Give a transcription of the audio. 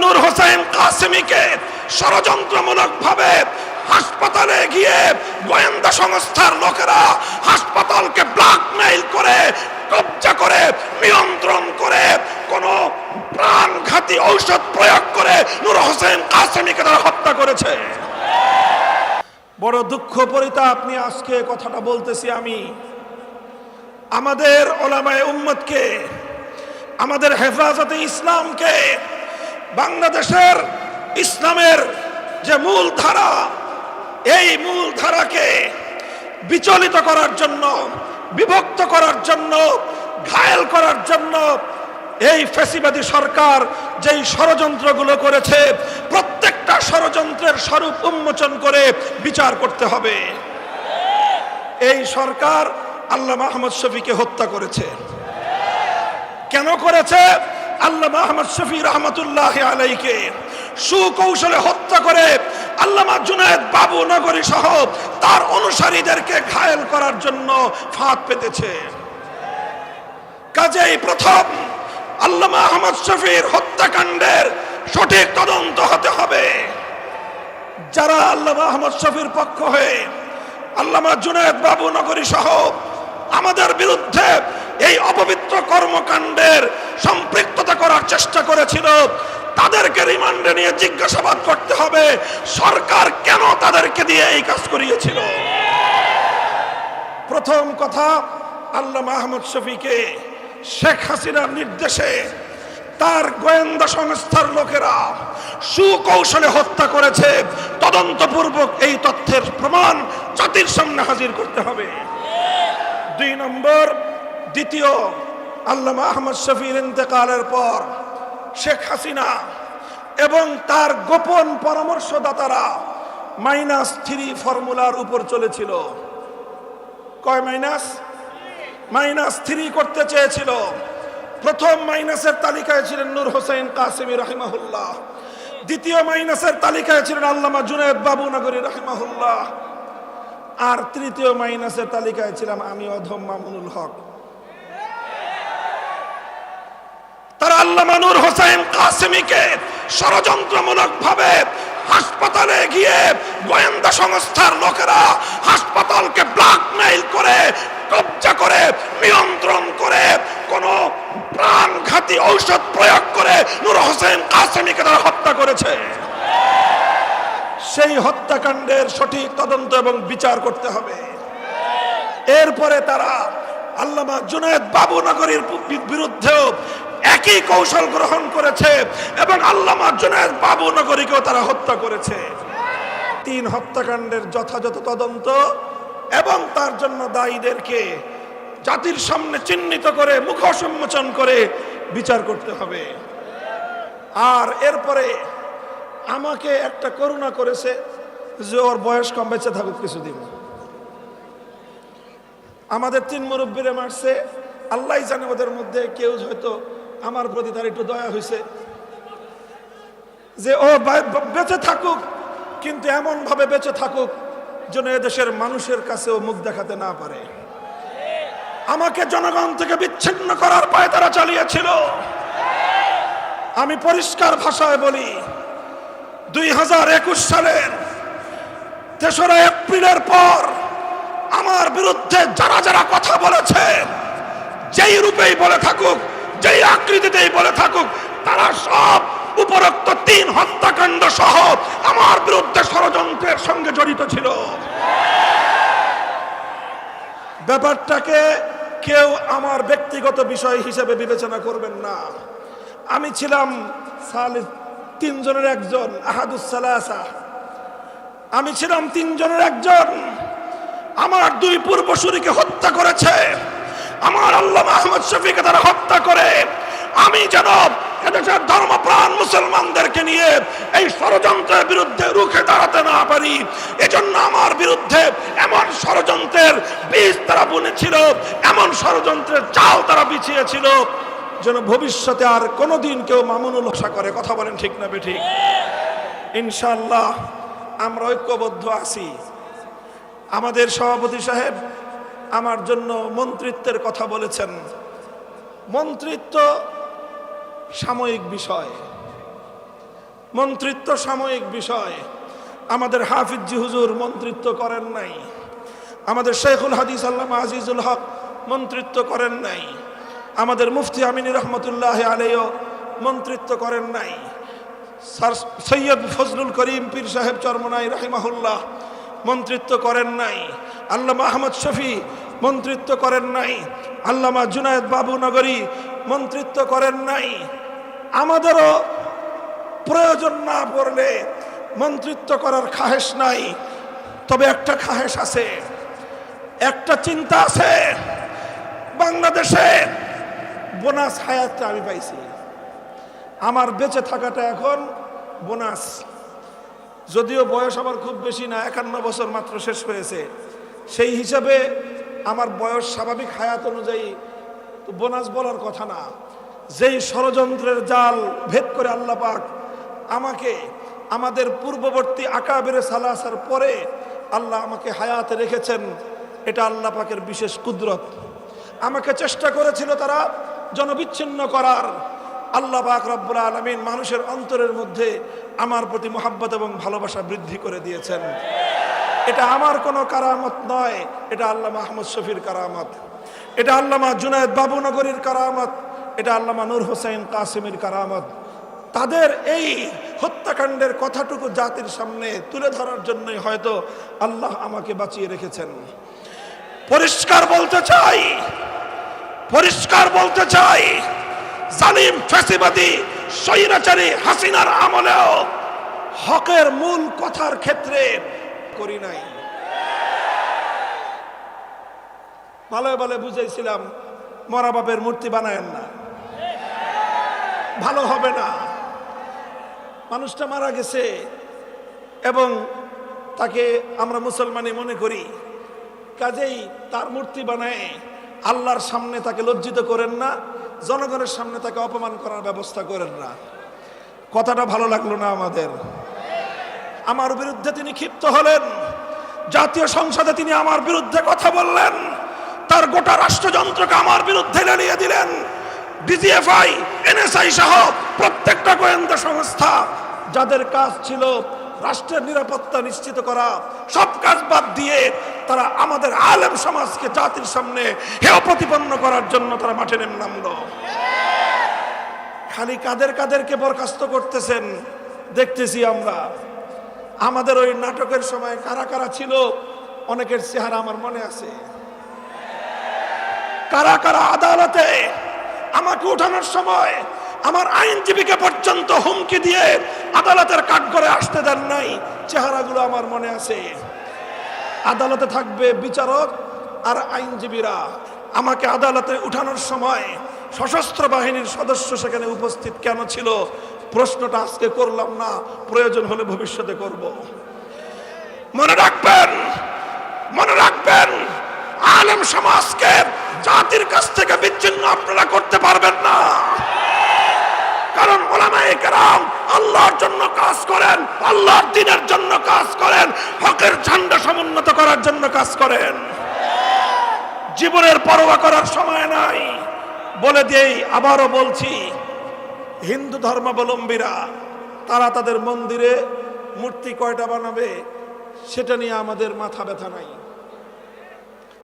নূর হোসেন কাসেমীকে ষড়যন্ত্রমূলকভাবে হাসপাতালে গিয়ে গোয়েন্দা সংস্থার লোকেরা হাসপাতালকে ব্ল্যাকমেইল করে, কব্জা করে, নিয়ন্ত্রণ করে, কোন প্রাণঘাতী ঔষধ প্রয়োগ করে নূর হোসেন কাসেমীকে তারা হত্যা করেছে। বড় দুঃখ পরিতাপ নিয়ে আজকে কথাটা বলতেছি আমি। আমাদের ওলামায়ে উম্মতকে, আমাদের হেফাজতে ইসলামকে, বাংলাদেশের ইসলামের যে মূল ধারা, এই মূল ধারাকে বিচলিত করার জন্য, বিভক্ত করার জন্য, ঘায়েল করার জন্য এই ফ্যাসিবাদী সরকার যেই ষড়যন্ত্রগুলো করেছে, প্রত্যেকটা ষড়যন্ত্রের স্বরূপ উন্মোচন করে বিচার করতে হবে। এই সরকার আল্লামা আহমদ শফীকে হত্যা করেছে। কেন করেছে? আল্লামা আহমদ শফী রহমতুল্লাহ আলাইকে সুকৌশলে হত্যা করে আল্লামা জুনায়েদ বাবু নগরী সহ তার অনুসারীদেরকে ঘায়েল করার জন্য ফাঁদ পেতেছে। কাজেই প্রথম আল্লামা আহমদ শফীর হত্যাকাণ্ডের সঠিক তদন্ত হতে হবে। যারা আল্লামা আহমদ শফীর পক্ষ হয়ে আল্লামা জুনায়েদ বাবু নগরী সহ আমাদের বিরুদ্ধে এই অপবিত্র কর্মকাণ্ডের সম্পৃক্ততা করার চেষ্টা করেছিল, তাদেরকে রিমান্ডে নিয়ে জিজ্ঞাসাবাদ করতে হবে সরকার কেন তাদেরকে দিয়ে এই কাজ করিয়েছিল। প্রথম কথা, আল্লামা আহমদ শফীকে শেখ হাসিনার নির্দেশে তার গোয়েন্দা সংস্থার লোকেরা সুকৌশলে হত্যা করেছে। তদন্তপূর্বক এই তথ্যের প্রমাণ জাতির সামনে হাজির করতে হবে। 2 নম্বর, দ্বিতীয়, আল্লামা আহমদ শফীর ইন্তেকালের পর শেখ হাসিনা এবং তার গোপন পরামর্শদাতারা -3 ফর্মুলার উপর চলেছিল। কয় মাইনাস? -3 করতে চেয়েছিল। প্রথম মাইনাসের তালিকায় ছিলেন নূর হোসেন কাসেমী রাহিমাহুল্লাহ, দ্বিতীয় মাইনাসের তালিকায় ছিলেন আল্লামা জুনায়েদ বাবু নগরী রাহিমাহুল্লাহ, আর তৃতীয় মাইনাসের তালিকায় ছিলাম আমি অধম মামুনুল হক। তারা আল্লামা নূর হোসেন কাসেমীকে ষড়যন্ত্রমূলকভাবে হাসপাতালে গিয়ে গোয়েন্দা সংস্থার লোকেরা হাসপাতালকে ব্ল্যাকমেইল করে, কব্জা করে, নিয়ন্ত্রণ করে, কোন প্রাণঘাতী ঔষধ প্রয়োগ করে নূর হোসেন কাসেমীকে তারা হত্যা করেছে। সেই হত্যাকাণ্ডের সঠিক তদন্ত এবং বিচার করতে হবে। এরপরে তারা আল্লামা জুনায়েদ বাবু নগরীর বিরুদ্ধেও একই কৌশল গ্রহণ করেছে এবং আল্লামা জুনায়েদ বাবু নগরীকেও তারা হত্যা করেছে। 3 হত্যাকাণ্ডের যথাযথ তদন্ত এবং তার জন্য দায়ীদেরকে জাতির সামনে চিহ্নিত করে, মুখোশ উন্মোচন করে বিচার করতে হবে। আর এরপরে আমাকে একটা করুণা করেছে যে ওর বয়স কম, বেঁচে থাকুক কিছুদিন। আমাদের 3 মুরব্বীরে মারছে, আল্লাহ জানে ওদের মধ্যে কেউ হয়তো আমার প্রতি তার একটু দয়া হয়েছে যে ও বেঁচে থাকুক, কিন্তু এমন ভাবে বেঁচে থাকুক যেন এদেশের মানুষের কাছেও মুখ দেখাতে না পারে। আমাকে জনগণ থেকে বিচ্ছিন্ন করার পায়ে তারা চালিয়েছিল। আমি পরিষ্কার ভাষায় বলি, 2021 সালের 3রা এপ্রিলের পর আমার বিরুদ্ধে যারা যারা কথা বলেছে, যেই রূপেই বলে থাকুক, যেই আকৃতিতেই বলে থাকুক, তারা সব উপরোক্ত 3 হত্যাকাণ্ড সহ আমার বিরুদ্ধে ষড়যন্ত্রের সঙ্গে জড়িত ছিল। ব্যাপারটাকে কেউ আমার ব্যক্তিগত বিষয় হিসেবে বিবেচনা করবেন না। আমি ছিলাম 3 জনের একজন, আহাদুস সালাসা। আমি ছিলাম 3 জনের একজন। আমার 2 পূর্বসূরীকে হত্যা করেছে। আমার আল্লামা আহমদ শফীকে তারা হত্যা করে আমি যেন এদেশের ধর্মপ্রাণ মুসলমানদেরকে নিয়ে এই ষড়যন্ত্রের বিরুদ্ধে রুখে দাঁড়াতে না পারি, এজন্য আমার বিরুদ্ধে এমন ষড়যন্ত্রের বীজ তারা বুনেছিল, এমন ষড়যন্ত্রের চাল তারা বিছিয়েছিল যেন ভবিষ্যতে আর কোনোদিন কেউ মামুনুল আশা করে। কথা বলেন ঠিক না বেঠিক? ইনশাআল্লাহ আমরা ঐক্যবদ্ধ আছি। আমাদের সভাপতি সাহেব আমার জন্য মন্ত্রিত্বের কথা বলেছেন। মন্ত্রিত্ব সাময়িক বিষয়, মন্ত্রিত্ব সাময়িক বিষয়। আমাদের হাফিজ হুজুর মন্ত্রিত্ব করেন নাই, আমাদের শেখুল হাদিস আল্লামা আজিজুল হক মন্ত্রিত্ব করেন নাই, আমাদের মুফতি আমিনী রহমতুল্লাহ আলাইহিও মন্ত্রিত্ব করেন নাই, স্যার সৈয়দ ফজলুল করিম পীর সাহেব চরমনাই রাহিমাহুল্লাহ মন্ত্রিত্ব করেন নাই, আল্লামা আহমদ শফি মন্ত্রিত্ব করেন নাই, আল্লামা জুনায়েদ বাবু নগরী মন্ত্রিত্ব করেন নাই। আমাদেরও প্রয়োজন না পড়লে মন্ত্রিত্ব করার খাহেশ নাই, তবে একটা খাহেশ আছে, একটা চিন্তা আছে। বাংলাদেশে বোনাস হায়াতটা আমি পাইছি, আমার বেঁচে থাকাটা এখন বোনাস। যদিও বয়স আমার খুব বেশি না, 51 বছর মাত্র শেষ হয়েছে, সেই হিসাবে আমার বয়স স্বাভাবিক হায়াত অনুযায়ী তো বোনাস বলার কথা না। যেই ষড়যন্ত্রের জাল ভেদ করে আল্লাহ পাক আমাকে আমাদের পূর্ববর্তী আকাবেরে সালাসার পরে আল্লাহ আমাকে হায়াতে রেখেছেন, এটা আল্লাহ পাকের বিশেষ কুদরত। আমাকে চেষ্টা করেছিল তারা জনবিচ্ছিন্ন করার, আল্লাহ পাক রব্বুল আলামিন মানুষের অন্তরের মধ্যে আমার প্রতি মোহাব্বত এবং ভালোবাসা বৃদ্ধি করে দিয়েছেন। এটা আমার কোনো কারামত নয়, এটা আল্লামা আহমদ শফির কারামত, এটা আল্লামা জুনায়েদ বাবুনগরীর কারামত, এটা আল্লামা নূর হোসেন কাসিমের কারামত। তাদের এই হত্যাকাণ্ডের কথাটুকু জাতির সামনে তুলে ধরার জন্যই হয়তো আল্লাহ আমাকে বাঁচিয়ে রেখেছেন। পরিষ্কার বলতে চাই, পরিষ্কার বলতে চাই, জালিম ফ্যাসিবাদী স্বৈরাচারী হাসিনার আমলেও হকের মূল কথার ক্ষেত্রে করি নাই। ভালো ভালো বুঝাইছিলাম, মরা বাপের মূর্তি বানায়েন না, ভালো হবে না। মানুষটা মারা গেছে এবং তাকে আমরা মুসলমানই মনে করি, কাজেই তার মূর্তি বানায় আল্লাহর সামনে তাকে লজ্জিত করেন না, জনগণের সামনে তাকে অপমান করার ব্যবস্থা করেন না। কথাটা ভালো লাগলো না আমাদের। আমার বিরুদ্ধে তিনি ক্ষিপ্ত হলেন, জাতীয় সংসদে তিনি আমার বিরুদ্ধে কথা বললেন, তার গোটা রাষ্ট্রযন্ত্রকে আমার বিরুদ্ধে লেলিয়ে দিলেন। ডিজিএফআই, এনএসআই সহ প্রত্যেকটা গোয়েন্দা সংস্থা যাদের কাজ ছিল রাষ্ট্রের নিরাপত্তা নিশ্চিত করা, সব কাজ বাদ দিয়ে তারা আমাদের আলেম সমাজকে জাতির সামনে হেয় প্রতিপন্ন করার জন্য তারা মাঠে নেমে নামলো। খালি কাদেরকে বরখাস্ত করতেছেন দেখতেছি আমরা। আমাদের ওই নাটকের সময় কারা কারা ছিল অনেকের চেহারা আমার মনে আছে। কারা কারা আদালতে আমাকে উঠানোর সময় আমার আইনজীবীকে পর্যন্ত হুমকি দিয়ে আদালতের কাঠগড়ে আসতে দেন নাই, চেহারাগুলো আমার মনে আছে। আদালতে থাকবে বিচারক আর আইনজীবীরা। আমাকে আদালতে উঠানোর সময় সশস্ত্র বাহিনীর সদস্য সেখানে উপস্থিত কেন ছিল, প্রশ্নটা আজকে করলাম না, প্রয়োজন হলে ভবিষ্যতে করব। মনে রাখবেন, মনে রাখবেন, আলেম সমাজকে জাতির কাছ থেকে বিচ্ছিন্ন আপনারা করতে পারবেন না। কারণ উলামায়ে কেরাম আল্লাহর জন্য কাজ করেন, আল্লাহর দ্বীনের জন্য কাজ করেন, হকের ঝান্ডা সমুন্নত করার জন্য কাজ করেন। জীবনের পরোয়া করার সময় নাই। বলে দিয়েই আবারও বলছি, হিন্দু ধর্মাবলম্বীরা তারা তাদের মন্দিরে মূর্তি কয়টা বানাবে সেটা নিয়ে আমাদের মাথা ব্যথা নাই।